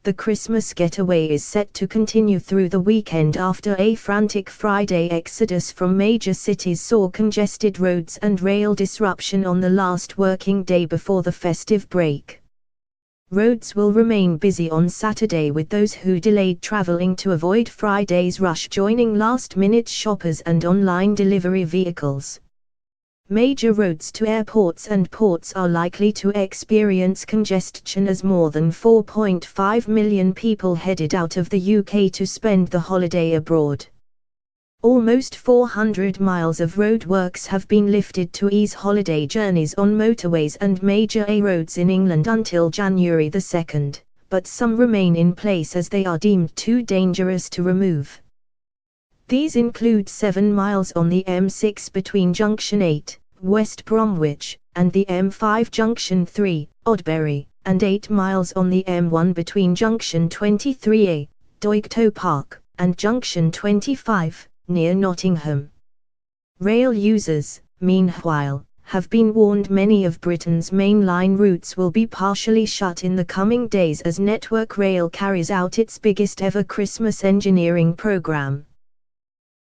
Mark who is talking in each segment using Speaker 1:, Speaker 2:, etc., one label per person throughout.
Speaker 1: The Christmas getaway is set to continue through the weekend after a frantic Friday exodus from major cities saw congested roads and rail disruption on the last working day before the festive break. Roads will remain busy on Saturday, with those who delayed traveling to avoid Friday's rush joining last-minute shoppers and online delivery vehicles. Major roads to airports and ports are likely to experience congestion as more than 4.5 million people headed out of the UK to spend the holiday abroad. Almost 400 miles of roadworks have been lifted to ease holiday journeys on motorways and major A roads in England until January 2, but some remain in place as they are deemed too dangerous to remove. These include 7 miles on the M6 between Junction 8, West Bromwich, and the M5 Junction 3, Oddbury, and 8 miles on the M1 between Junction 23A, Doigto Park, and Junction 25, near Nottingham. Rail users, meanwhile, have been warned many of Britain's mainline routes will be partially shut in the coming days as Network Rail carries out its biggest ever Christmas engineering programme.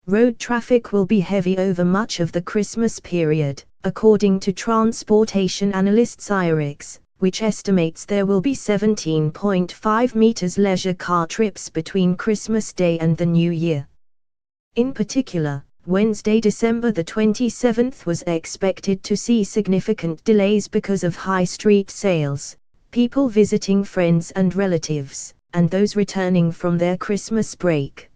Speaker 1: Road traffic will be heavy over much of the Christmas period, according to transportation analyst IRIX, which estimates there will be 17.5 meters leisure car trips between Christmas Day and the New Year. In particular, Wednesday, December the 27th was expected to see significant delays because of high street sales, people visiting friends and relatives, and those returning from their Christmas break.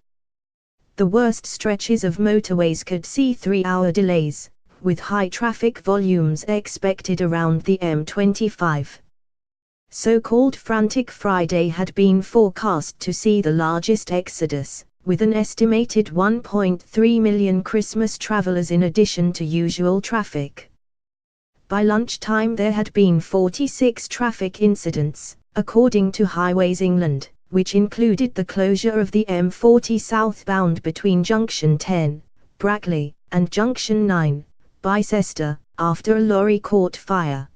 Speaker 1: The worst stretches of motorways could see 3-hour delays, with high traffic volumes expected around the M25. So-called Frantic Friday had been forecast to see the largest exodus, with an estimated 1.3 million Christmas travelers in addition to usual traffic. By lunchtime there had been 46 traffic incidents, according to Highways England, which included the closure of the M40 southbound between Junction 10, Brackley, and Junction 9, Bicester, after a lorry caught fire.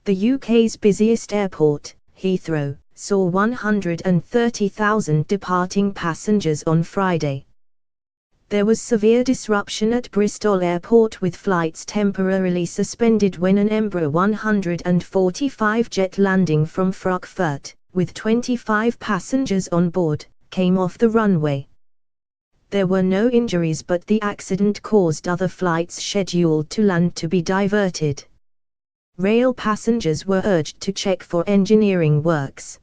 Speaker 1: The UK's busiest airport, Heathrow, saw 130,000 departing passengers on Friday. There was severe disruption at Bristol Airport, with flights temporarily suspended when an Embraer 145 jet landing from Frankfurt, with 25 passengers on board, came off the runway. There were no injuries, but the accident caused other flights scheduled to land to be diverted. Rail passengers were urged to check for engineering works.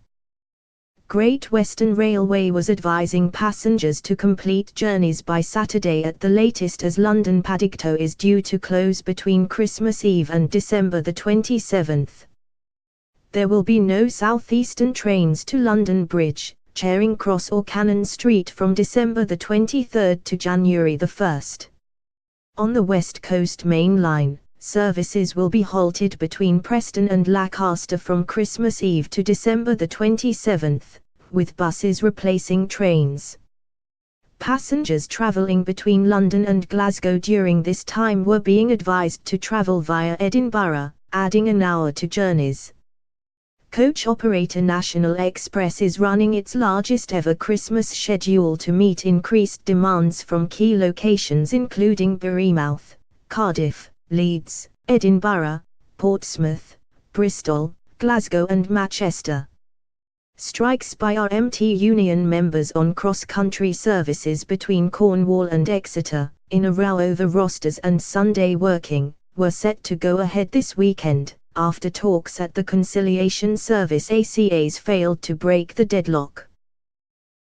Speaker 1: Great Western Railway was advising passengers to complete journeys by Saturday at the latest, as London Paddington is due to close between Christmas Eve and December the 27th. There will be no southeastern trains to London Bridge, Charing Cross or Cannon Street from December the 23rd to January the 1st. On the West Coast Main Line, services will be halted between Preston and Lancaster from Christmas Eve to December the 27th, with buses replacing trains. Passengers travelling between London and Glasgow during this time were being advised to travel via Edinburgh, adding an hour to journeys. Coach operator National Express is running its largest ever Christmas schedule to meet increased demands from key locations including Bournemouth, Cardiff, Leeds, Edinburgh, Portsmouth, Bristol, Glasgow and Manchester. Strikes by RMT union members on cross-country services between Cornwall and Exeter, in a row over rosters and Sunday working, were set to go ahead this weekend, after talks at the Conciliation Service ACAs failed to break the deadlock.